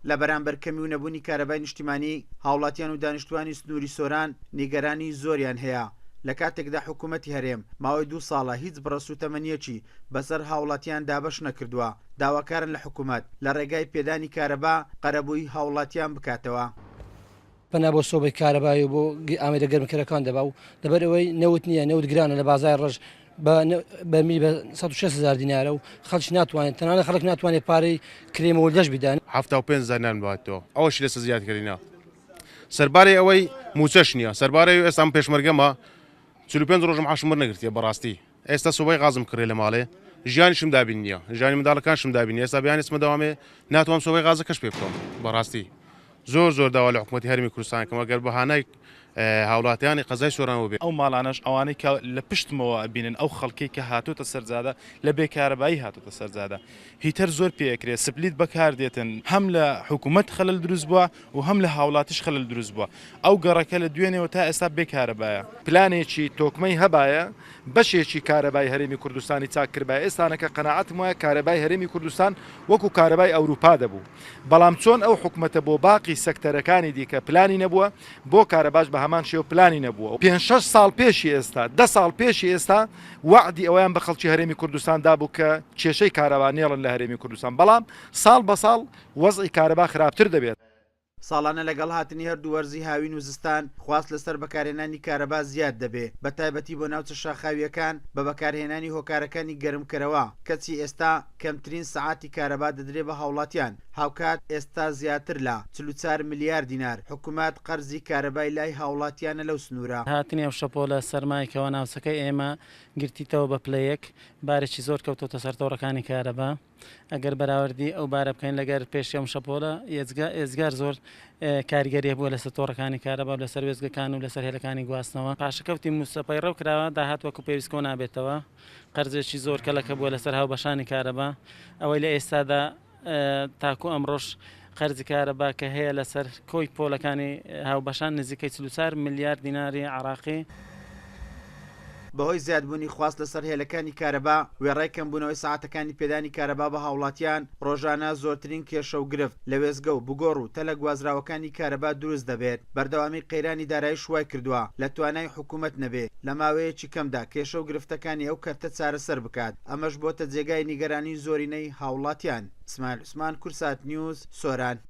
لە بەرامبەر کەمی و نەبوونی کارەبای نیشتیمانی هاوڵاتیان و دانیشتوانی سنووری سۆران نیگەرانی زۆریان هەیە لە کاتێکدا حکوومەتی هەرێم ماوەی 2 ساڵە هیچ بڕەسوتەمەنیەکی بەسەر هاوڵاتیان دابەش نەکردووە داواکارن لە حکوومەت لە ڕێگای پێدانی کارەبا قەرەبووی هاوڵاتیان بکاتەوە. بنا بۆ سۆبەی کارەبایی و بۆ ئامادە گەرمکەرەکان دەبا و لەبەر ئەوەی نەوت نییە نەوت گرانە لە بازار ڕژ بەمی بە 160,000 دینارە و خەڵک ناتوانێت تەنانە خەڵک ناتوانێت پارەی کرێمەوەدەش بدەن 75 نان باتەوە ئەوەش لەسەر زیادکردینە سەربارەی ئەوەی موچەش نییە سەربارەی ئێستا پێشمەرگەمە 45 ڕۆژم عاشمر نەگرتیە بەڕاستی ئێستا سوبەی غازم کڕێ لە ماڵێ ژیانیشم دابین نییە ژیانی منداڵەکانشم دابین ئێستا بیانیسمە دەوامێ ناتوانم سوبەی غازەکەش پێ بکەم بەڕاستی زۆر داوا لە حکوومەتی هەرمی کوردستان کەم ئەگەر بەهانای هاوڵاتیانی قەزای سۆرانەوە بێت ئەو ماڵانەش ئەوانەی کە لە پشتمەوە بینن ئەو خەڵکی کە هاتوتە سەرزادە لە بێکارەبایی هاتوتە سەرزادە هیتر زۆر پێکرێت سپلیت بەکاردێتن هەم لە حکوومەت خەلل دروست بووە و هەم لە هاوڵاتیش خەلل دروست بووە ئەو گەڕەکە لە دوێنێەوە تا ئێستا بێکارەبایە پلانێکی تۆکمەی هەبایە بەشێکی کارەبای هەرێمی کوردستانی چاکردبای ئێستانەکە قەناعەتم وایە کارەبای هەرێمی کوردستان وەکو کارەبای ئەوروپا دەبوو بەڵام چۆن ئەو حکوومەتە بۆ باقی سەکتەرەکانی دیکە پلانی نەبووە بۆ کارەباش بە هەمان شێوە پلانی نەبووە 5-6 ساڵ پێشی ئێستا 10 ساڵ پێشی ئێستا وعدی ئەویان بە خەڵکی هەرێمی کوردستان دابوو کە کێشەی کارەبا نێڵن لە هەرێمی کوردستان بەڵام ساڵ بە ساڵ وەزعی کارەبا خراپتر دەبێت. ساڵانە لەگەڵ هاتنی هەردوو وەرزی هاوین و زستان خواست لەسەر بەکارهێنانی کارەبا زیاد دەبێت بە تایبەتی بۆ ناوچە شاخاویەکان بە بەکارهێنانی هۆکارەکانی گەرمکەرەوە کەچی ئێستا کەمترین سەعاتی کارەبا دەدرێت بە هاوڵاتیان هاوکات ئێستا زیاتر لە 44 میلیارد دینار حکوومەت قەرزی کارەبای لای هاوڵاتیانە لەو سنوورە. هاتنی ئەو شەپۆلە سەرمایەکەوە ناوچەکەی ئێمە گرتیتەوە بە پلەیەک بارێکی زۆر کەوتۆتە سەر تۆڕەکانی کارەبا ئەگەر بەراوردی ئەو بارە بکەین لەگەر پێشی ئەم شەپۆلە ئێزگار زۆر کاریگەری بووە لەسەر تۆڕەکانی کارەبا لەسەر وێزگەکان و لەسەر هێلەکانی گواستنەوە پاشەکەوتی موسەپەی ڕەو کراوە داهات وەکو پێویستکۆ نابێتەوە قەرزێکی زۆر کەلەکە بووە لەسەر هاوبەشانی کارەبا ئەوەی لە ئێستادا تاکو ئەمڕۆژ قەرزی کارەبا کە هەیە لەسەر کۆی پۆلەکانی هاوبەشان نزیکەی 44 میلیارد دیناری عراقی. بەهۆی زیادبوونی خواست لەسەر هێلەکانی کارەبا وێڕای کەمبوونەوەی ساعاتەکانی پێدانی کارەبا بە هاوڵاتیان ڕۆژانە زۆرترین کێشە و گرفت لە وێزگە و بگۆڕ و تەلە گوازراوەکانی کارەبا دروست دەبێت بەردەوامی قەیرانی دارایی شوای کردووە لە توانای حکوومەت نەبێت لە ماوەیەکی کەمدا کێشە و گرفتەکانی ئەو کەرتە چارەسەر بکات ئەمەش بۆتە جێگای نیگەرانی زۆرینەی هاوڵاتیان. ئیسماعیل عوسمان کورسات نیوز سۆران.